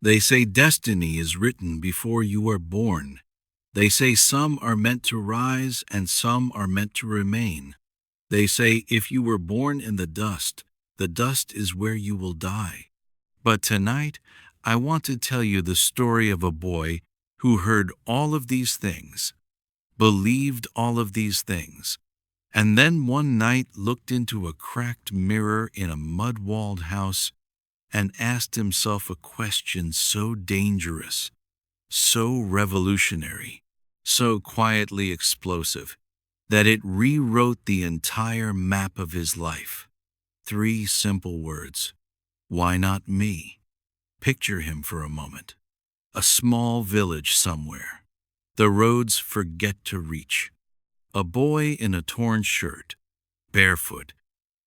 They say destiny is written before you are born. They say some are meant to rise and some are meant to remain. They say if you were born in the dust is where you will die. But tonight, I want to tell you the story of a boy who heard all of these things, believed all of these things, and then one night looked into a cracked mirror in a mud-walled house and asked himself a question so dangerous, so revolutionary, so quietly explosive, that it rewrote the entire map of his life. 3 simple words. Why not me? Picture him for a moment. A small village somewhere. The roads forget to reach. A boy in a torn shirt, barefoot,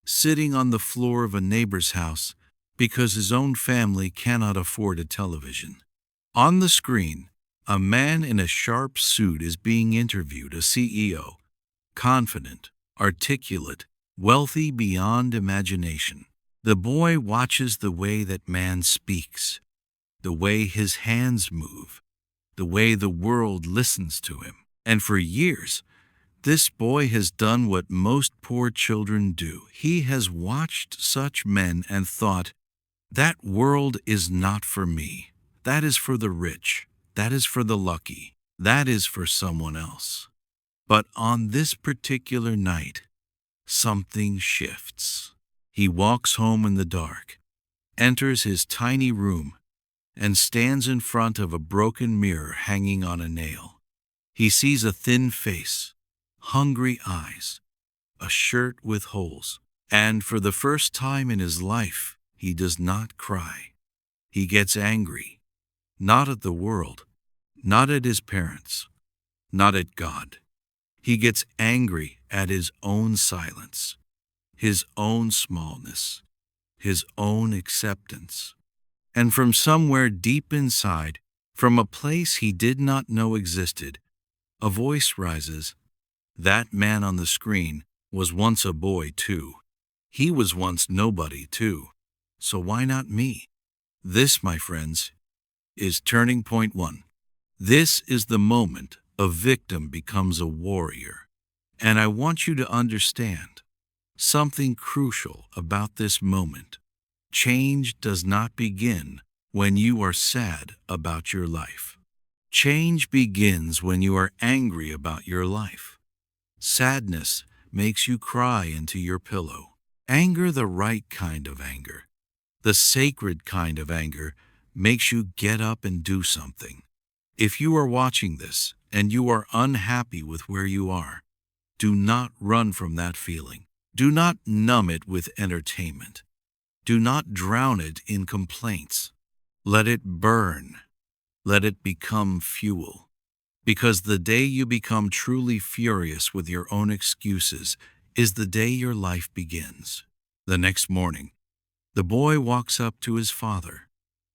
sitting on the floor of a neighbor's house because his own family cannot afford a television. On the screen, a man in a sharp suit is being interviewed, a CEO, confident, articulate, wealthy beyond imagination. The boy watches the way that man speaks, the way his hands move, the way the world listens to him. And for years, this boy has done what most poor children do. He has watched such men and thought, that world is not for me. That is for the rich. That is for the lucky. That is for someone else. But on this particular night, something shifts. He walks home in the dark, enters his tiny room, and stands in front of a broken mirror hanging on a nail. He sees a thin face, hungry eyes, a shirt with holes, and for the first time in his life, he does not cry. He gets angry, not at the world, not at his parents, not at God. He gets angry at his own silence, his own smallness, his own acceptance. And from somewhere deep inside, from a place he did not know existed, a voice rises. That man on the screen was once a boy too. He was once nobody too. So why not me? This, my friends, is turning point 1. This is the moment a victim becomes a warrior. And I want you to understand something crucial about this moment. Change does not begin when you are sad about your life. Change begins when you are angry about your life. Sadness makes you cry into your pillow. Anger, the right kind of anger, the sacred kind of anger, makes you get up and do something. If you are watching this and you are unhappy with where you are, do not run from that feeling. Do not numb it with entertainment. Do not drown it in complaints. Let it burn. Let it become fuel. Because the day you become truly furious with your own excuses is the day your life begins. The next morning, the boy walks up to his father,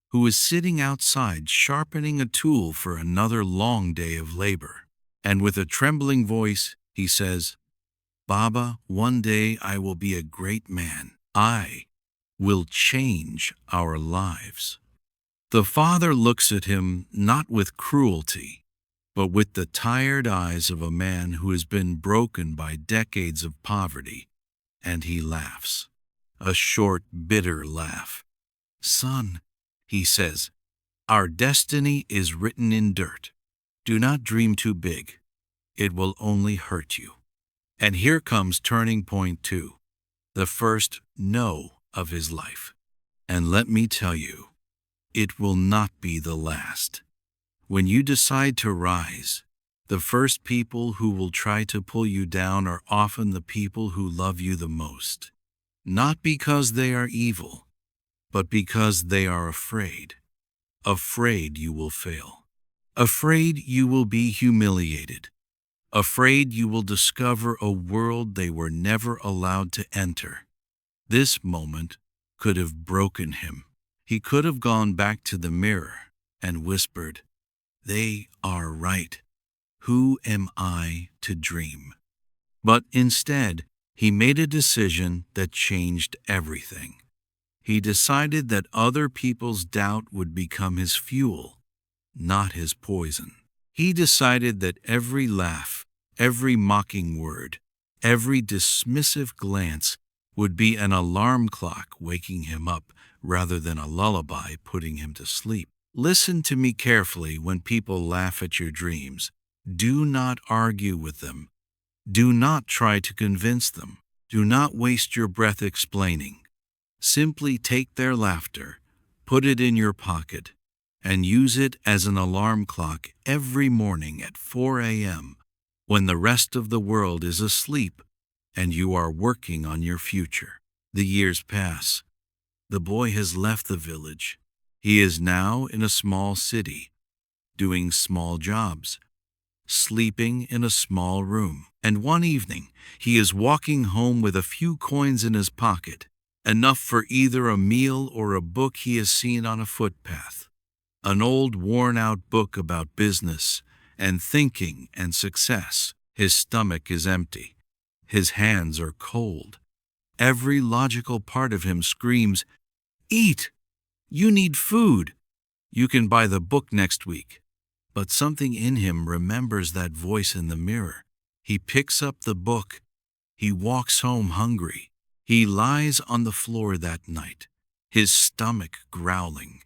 who is sitting outside sharpening a tool for another long day of labor. And with a trembling voice, he says, "Baba, one day I will be a great man. I will change our lives." The father looks at him not with cruelty, but with the tired eyes of a man who has been broken by decades of poverty, and he laughs, a short, bitter laugh. "Son," he says, "our destiny is written in dirt. Do not dream too big. It will only hurt you." And here comes turning point 2, the first no of his life. And let me tell you, it will not be the last. When you decide to rise, the first people who will try to pull you down are often the people who love you the most. Not because they are evil, but because they are afraid. Afraid you will fail. Afraid you will be humiliated. Afraid you will discover a world they were never allowed to enter. This moment could have broken him. He could have gone back to the mirror and whispered, "They are right. Who am I to dream?" But instead, he made a decision that changed everything. He decided that other people's doubt would become his fuel, not his poison. He decided that every laugh, every mocking word, every dismissive glance would be an alarm clock waking him up rather than a lullaby putting him to sleep. Listen to me carefully when people laugh at your dreams. Do not argue with them. Do not try to convince them. Do not waste your breath explaining. Simply take their laughter, put it in your pocket, and use it as an alarm clock every morning at 4 a.m. when the rest of the world is asleep and you are working on your future. The years pass. The boy has left the village. He is now in a small city, doing small jobs, sleeping in a small room. And one evening, he is walking home with a few coins in his pocket, enough for either a meal or a book he has seen on a footpath. An old worn-out book about business and thinking and success. His stomach is empty. His hands are cold. Every logical part of him screams, "Eat! You need food! You can buy the book next week." But something in him remembers that voice in the mirror. He picks up the book. He walks home hungry. He lies on the floor that night, his stomach growling.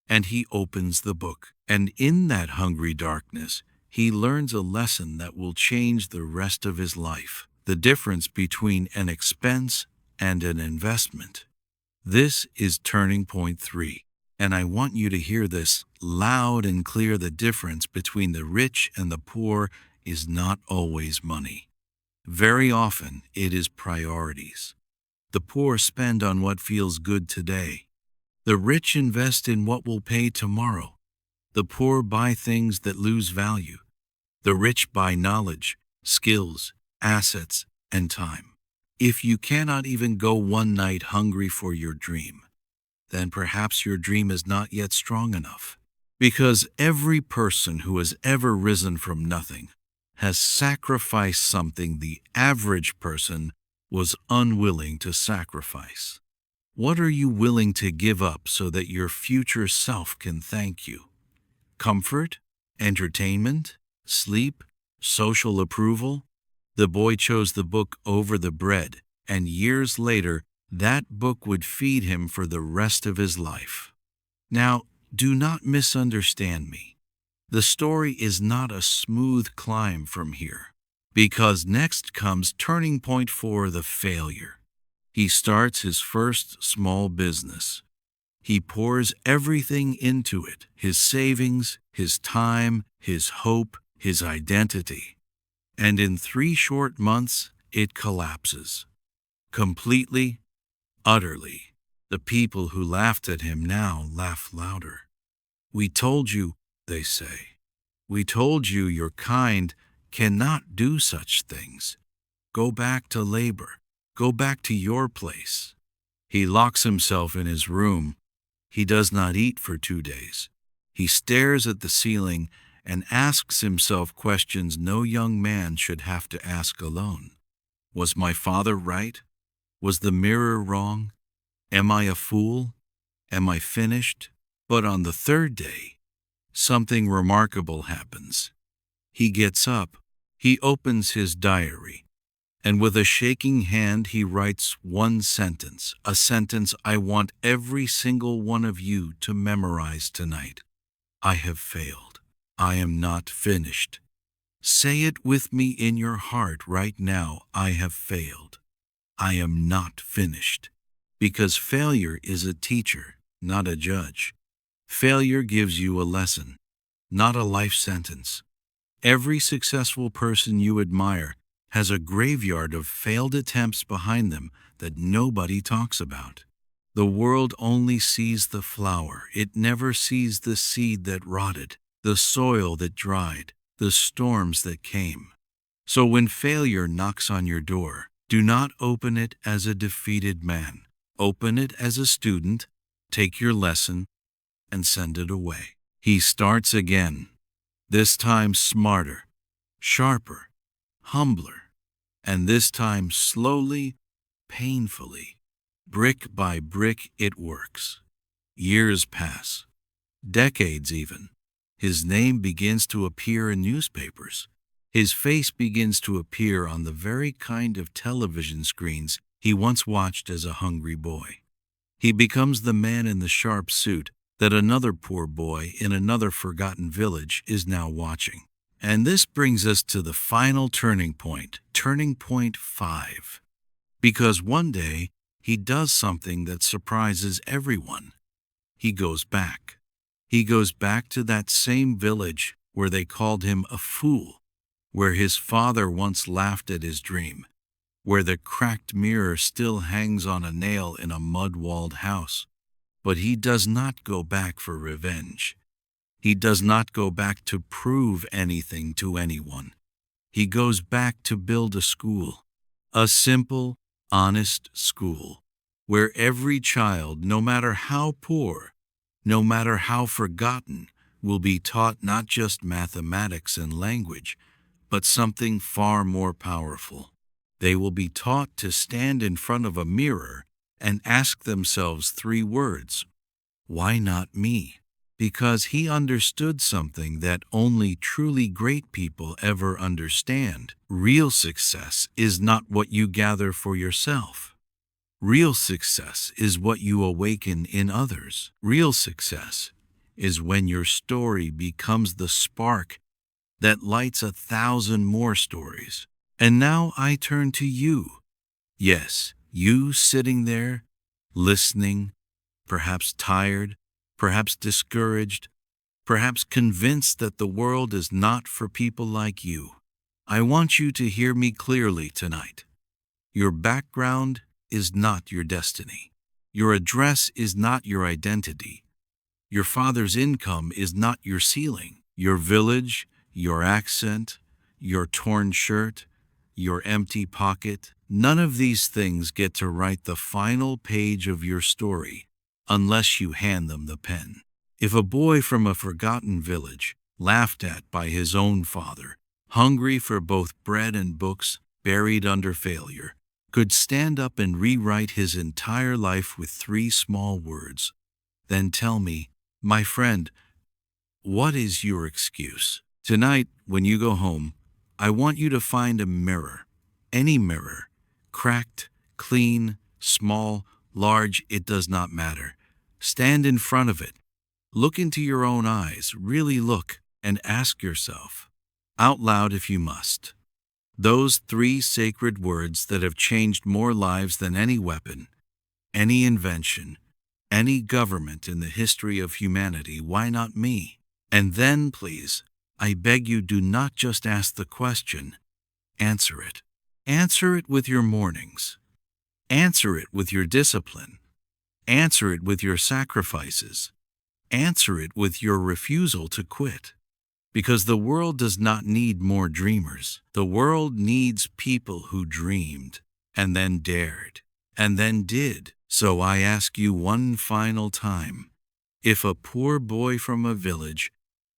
And he opens the book. And in that hungry darkness, he learns a lesson that will change the rest of his life. The difference between an expense and an investment. This is turning point 3. And I want you to hear this loud and clear. The difference between the rich and the poor is not always money. Very often, it is priorities. The poor spend on what feels good today. The rich invest in what will pay tomorrow. The poor buy things that lose value. The rich buy knowledge, skills, assets, and time. If you cannot even go one night hungry for your dream, then perhaps your dream is not yet strong enough. Because every person who has ever risen from nothing has sacrificed something the average person was unwilling to sacrifice. What are you willing to give up so that your future self can thank you? Comfort? Entertainment? Sleep? Social approval? The boy chose the book over the bread, and years later, that book would feed him for the rest of his life. Now, do not misunderstand me. The story is not a smooth climb from here, because next comes turning point 4, the failure. He starts his first small business. He pours everything into it, his savings, his time, his hope, his identity. And in 3 short months, it collapses. Completely, utterly. The people who laughed at him now laugh louder. "We told you," they say. "We told you your kind cannot do such things. Go back to labor. Go back to your place." He locks himself in his room. He does not eat for 2 days. He stares at the ceiling and asks himself questions no young man should have to ask alone. Was my father right? Was the mirror wrong? Am I a fool? Am I finished? But on the 3rd day, something remarkable happens. He gets up, he opens his diary, and with a shaking hand he writes one sentence, a sentence I want every single one of you to memorize tonight. I have failed. I am not finished. Say it with me in your heart right now. I have failed. I am not finished. Because failure is a teacher, not a judge. Failure gives you a lesson, not a life sentence. Every successful person you admire has a graveyard of failed attempts behind them that nobody talks about. The world only sees the flower. It never sees the seed that rotted, the soil that dried, the storms that came. So when failure knocks on your door, do not open it as a defeated man. Open it as a student, take your lesson, and send it away. He starts again, this time smarter, sharper, humbler, and this time slowly, painfully. Brick by brick it works. Years pass, decades even. His name begins to appear in newspapers. His face begins to appear on the very kind of television screens he once watched as a hungry boy. He becomes the man in the sharp suit that another poor boy in another forgotten village is now watching. And this brings us to the final turning point 5. Because one day, he does something that surprises everyone. He goes back. He goes back to that same village where they called him a fool, where his father once laughed at his dream, where the cracked mirror still hangs on a nail in a mud-walled house. But he does not go back for revenge. He does not go back to prove anything to anyone. He goes back to build a school, a simple, honest school, where every child, no matter how poor, no matter how forgotten, will be taught not just mathematics and language, but something far more powerful. They will be taught to stand in front of a mirror and ask themselves 3 words. Why not me? Because he understood something that only truly great people ever understand. Real success is not what you gather for yourself. Real success is what you awaken in others. Real success is when your story becomes the spark that lights 1,000 more stories. And now I turn to you. Yes, you sitting there, listening, perhaps tired, perhaps discouraged, perhaps convinced that the world is not for people like you. I want you to hear me clearly tonight. Your background is not your destiny. Your address is not your identity. Your father's income is not your ceiling. Your village, your accent, your torn shirt, your empty pocket, none of these things get to write the final page of your story unless you hand them the pen. If a boy from a forgotten village, laughed at by his own father, hungry for both bread and books, buried under failure, could stand up and rewrite his entire life with 3 small words, then tell me, my friend, what is your excuse? Tonight, when you go home, I want you to find a mirror, any mirror, cracked, clean, small, large, it does not matter. Stand in front of it. Look into your own eyes, really look, and ask yourself, out loud if you must, those 3 sacred words that have changed more lives than any weapon, any invention, any government in the history of humanity, why not me? And then, please, I beg you, do not just ask the question, answer it. Answer it with your mornings. Answer it with your discipline. Answer it with your sacrifices. Answer it with your refusal to quit. Because the world does not need more dreamers. The world needs people who dreamed, and then dared, and then did. So I ask you one final time, if a poor boy from a village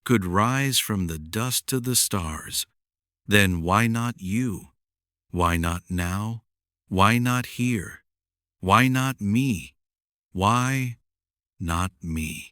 could rise from the dust to the stars, then why not you? Why not now? Why not here? Why not me? Why not me?